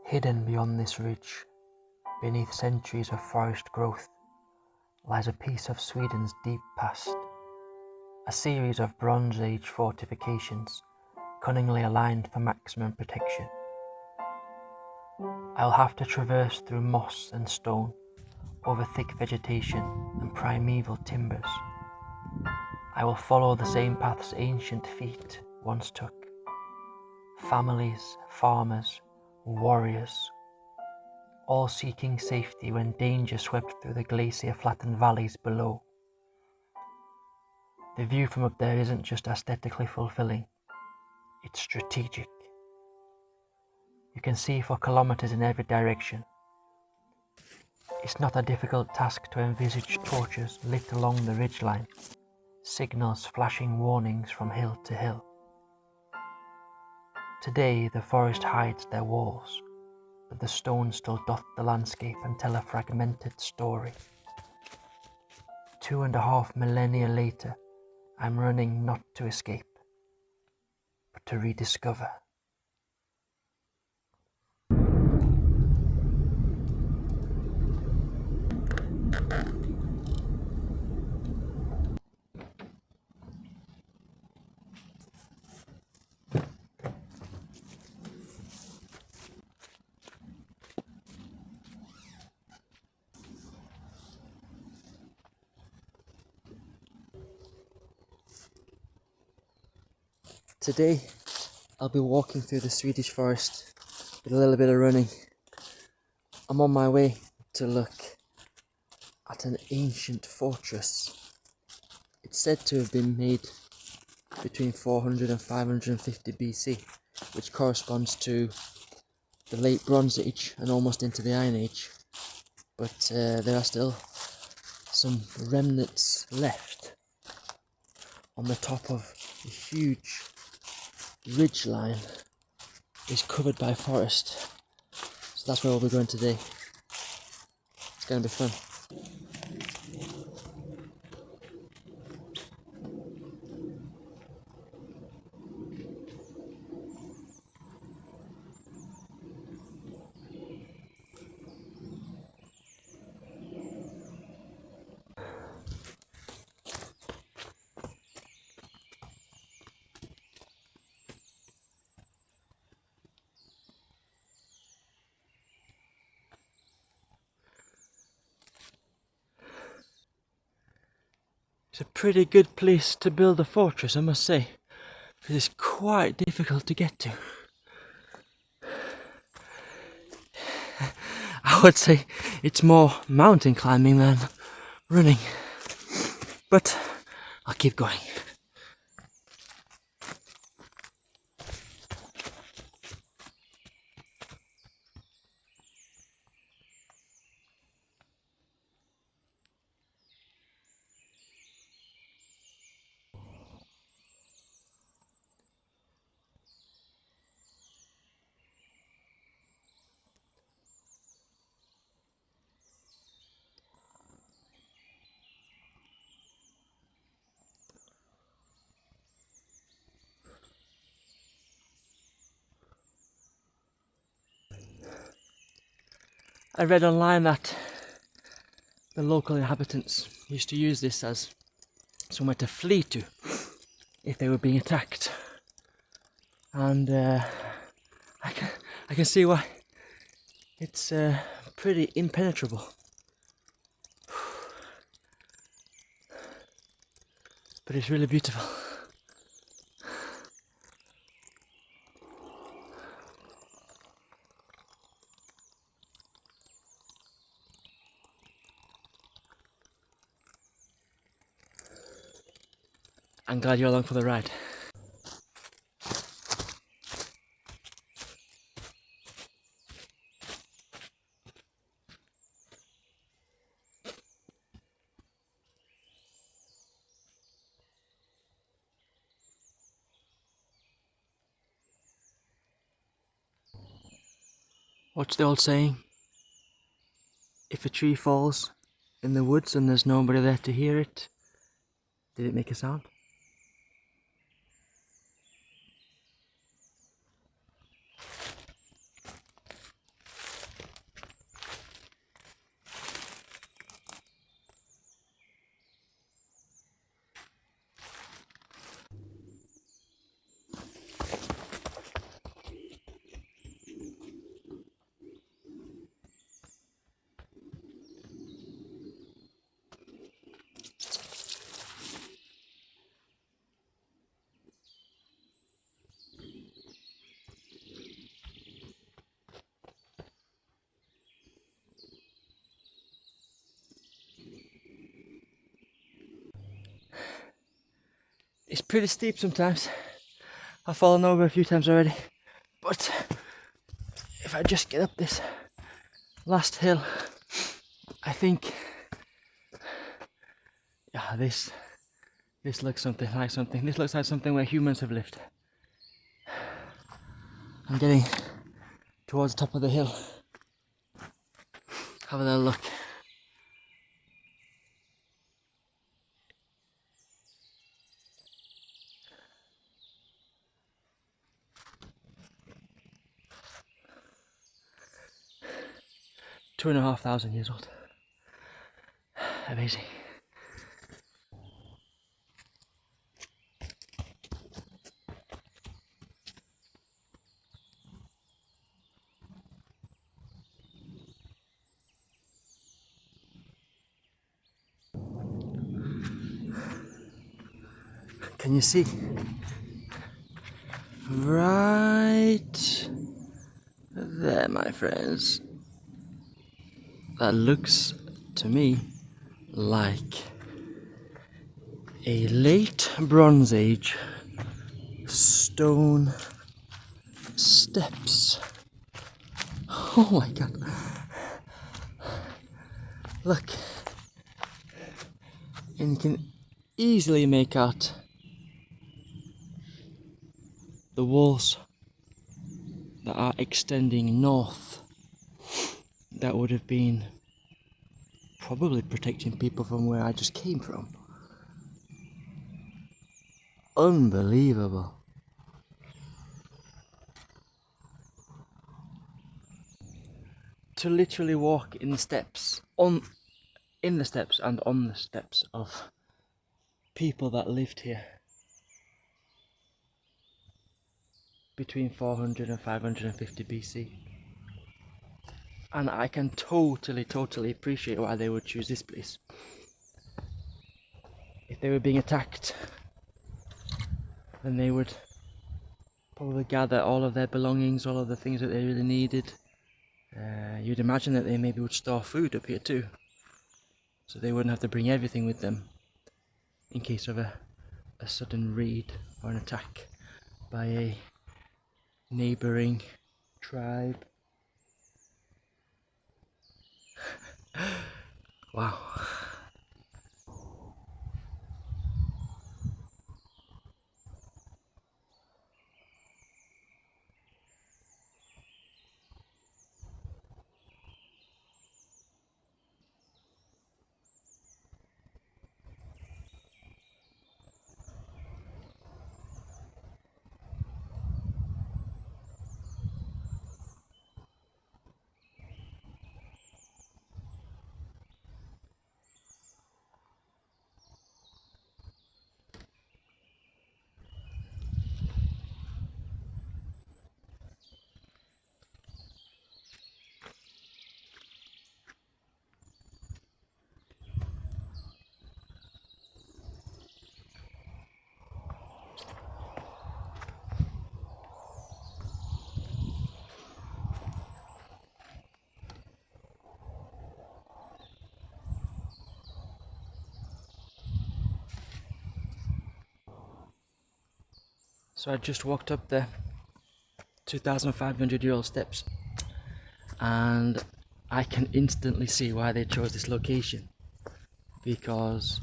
Hidden beyond this ridge, beneath centuries of forest growth, lies a piece of Sweden's deep past, a series of Bronze Age fortifications cunningly aligned for maximum protection. I'll have to traverse through moss and stone, over thick vegetation and primeval timbers. I will follow the same paths ancient feet once took. Families, farmers, warriors, all seeking safety when danger swept through the glacier-flattened valleys below. The view from up there isn't just aesthetically fulfilling, it's strategic. You can see for kilometers in every direction. It's not a difficult task to envisage torches lit along the ridgeline, signals flashing warnings from hill to hill. Today the forest hides their walls, but the stone still dot the landscape and tell a fragmented story. 2.5 millennia later, I'm running not to escape, but to rediscover. Today, I'll be walking through the Swedish forest with a little bit of running. I'm on my way to look at an ancient fortress. It's said to have been made between 400 and 550 BC, which corresponds to the late Bronze Age and almost into the Iron Age. But there are still some remnants left on the top of a huge ridge line is covered by forest. So that's where we'll be going today. It's going to be fun. It's a pretty good place to build a fortress, I must say, because it's quite difficult to get to. I would say it's more mountain climbing than running, but I'll keep going. I read online that the local inhabitants used to use this as somewhere to flee to if they were being attacked, and I can see why. It's pretty impenetrable, but it's really beautiful. I'm glad you're along for the ride. What's the old saying? If a tree falls in the woods and there's nobody there to hear it, did it make a sound? pretty steep sometimes. I've fallen over a few times already, but if I just get up this last hill, I think, yeah, this looks something like something. This looks like something where humans have lived. I'm getting towards the top of the hill. Have a little look. Two and a half thousand years old. Amazing. Can you see? Right there, my friends. That looks to me like a late Bronze Age stone steps. Oh my god. Look. And you can easily make out the walls that are extending north. That would have been probably protecting people from where I just came from. Unbelievable. To literally walk in the steps, in the steps and on the steps of people that lived here between 400 and 550 BC. And I can totally appreciate why they would choose this place. If they were being attacked, then they would probably gather all of their belongings, all of the things that they really needed. You'd imagine that they maybe would store food up here too, so they wouldn't have to bring everything with them in case of a sudden raid or an attack by a neighbouring tribe. Wow. So I just walked up the 2,500-year-old steps, and I can instantly see why they chose this location, because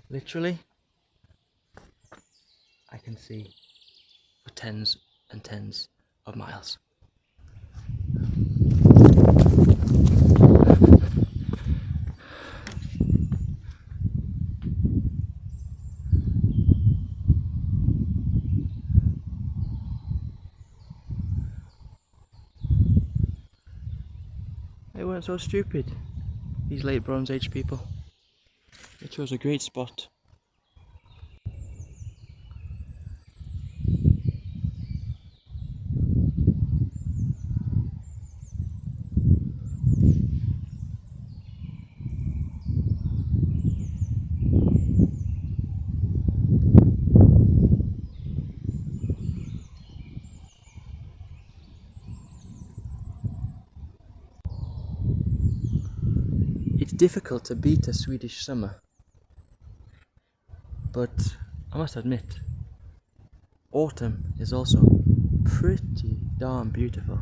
literally I can see for tens and tens of miles. They weren't so stupid, these late Bronze Age people. They chose a great spot. It's difficult to beat a Swedish summer. But I must admit, autumn is also pretty darn beautiful.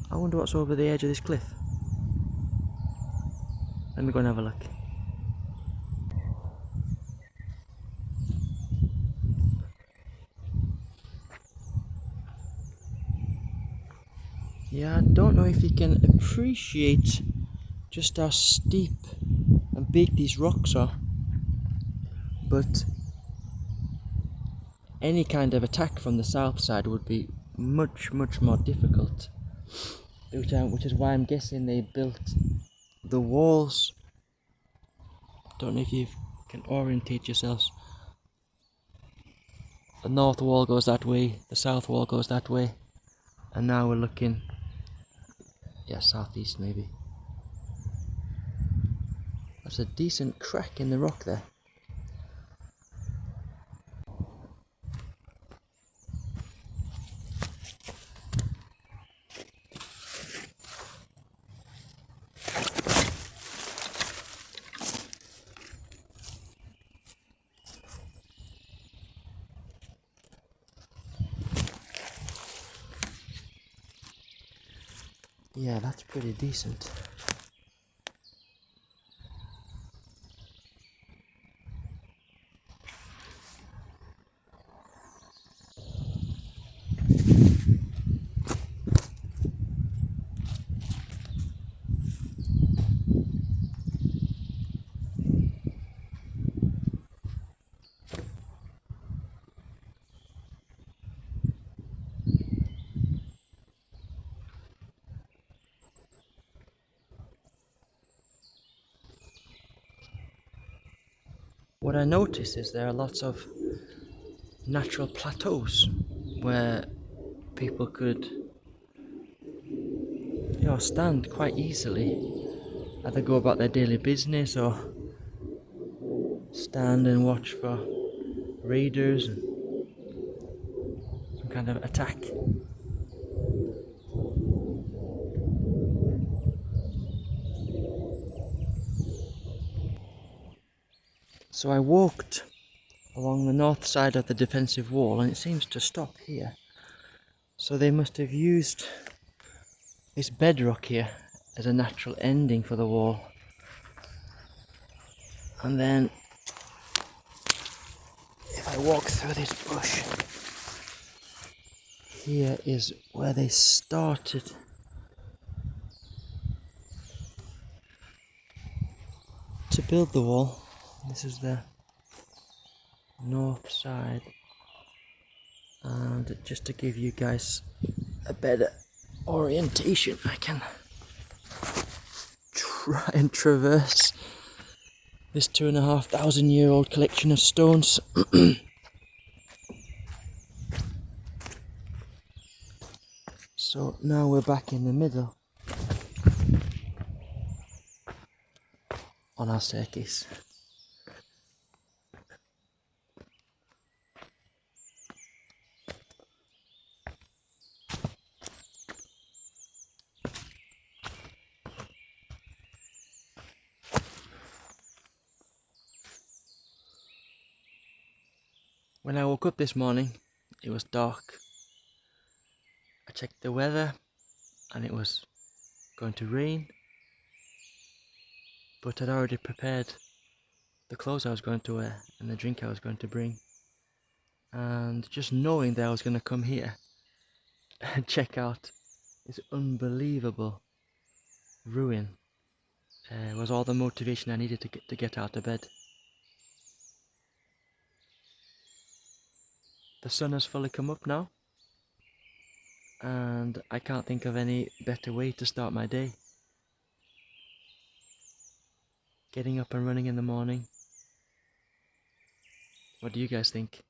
I wonder what's over the edge of this cliff. Let me go and have a look. Yeah, I don't know if you can appreciate just how steep and big these rocks are, but any kind of attack from the south side would be much more difficult, which is why I'm guessing they built the walls. Don't know if you can orientate yourselves. The north wall goes that way, the south wall goes that way, and now we're looking, yeah, southeast maybe. That's a decent crack in the rock there. Yeah, that's pretty decent. What I noticed is there are lots of natural plateaus where people could, stand quite easily, either go about their daily business or stand and watch for raiders and some kind of attack. So I walked along the north side of the defensive wall and it seems to stop here. So they must have used this bedrock here as a natural ending for the wall. And then if I walk through this bush, here is where they started to build the wall. This is the north side, and just to give you guys a better orientation, I can try and traverse this 2,500-year-old collection of stones. So now we're back in the middle on our staircase. When I woke up this morning, it was dark. I checked the weather and it was going to rain, but I'd already prepared the clothes I was going to wear and the drink I was going to bring. And just knowing that I was going to come here and check out this unbelievable ruin was all the motivation I needed to get out of bed. The sun has fully come up now, and I can't think of any better way to start my day. Getting up and running in the morning. What do you guys think?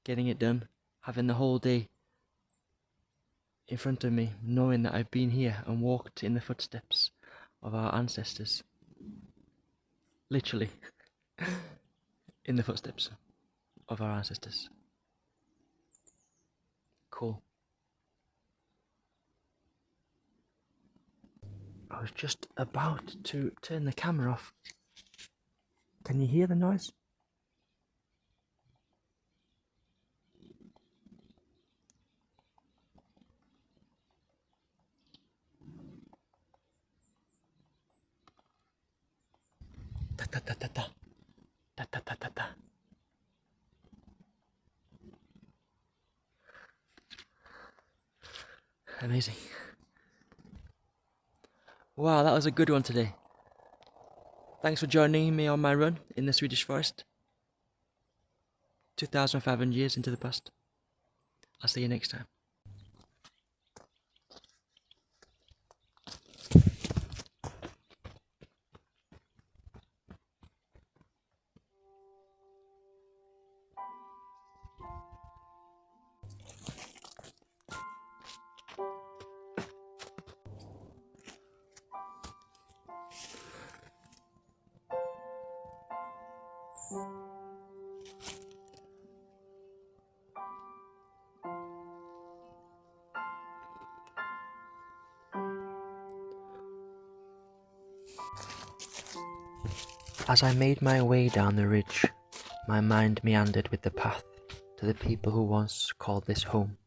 Getting it done, having the whole day in front of me, knowing that I've been here and walked in the footsteps of our ancestors. Literally, in the footsteps of our ancestors. Cool. I was just about to turn the camera off. Can you hear the noise? Ta ta ta ta ta. Ta ta ta ta ta. Amazing. Wow, that was a good one today. Thanks for joining me on my run in the Swedish forest. 2,500 years into the past. I'll see you next time. As I made my way down the ridge, my mind meandered with the path to the people who once called this home.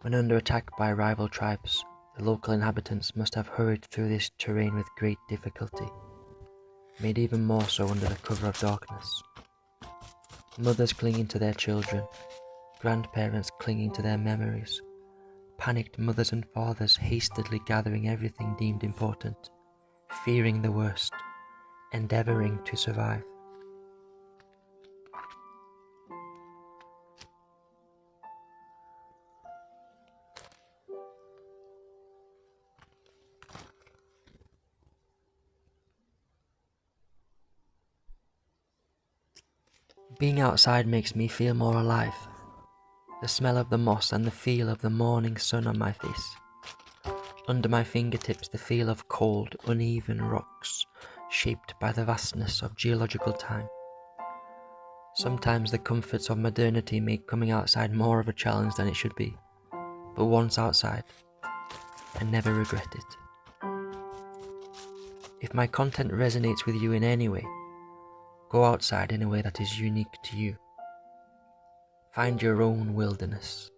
When under attack by rival tribes, the local inhabitants must have hurried through this terrain with great difficulty, made even more so under the cover of darkness. Mothers clinging to their children, grandparents clinging to their memories, panicked mothers and fathers hastily gathering everything deemed important, fearing the worst, endeavouring to survive. Being outside makes me feel more alive. The smell of the moss and the feel of the morning sun on my face. Under my fingertips the feel of cold, uneven rocks shaped by the vastness of geological time. Sometimes the comforts of modernity make coming outside more of a challenge than it should be, but once outside, I never regret it. If my content resonates with you in any way, go outside in a way that is unique to you. Find your own wilderness.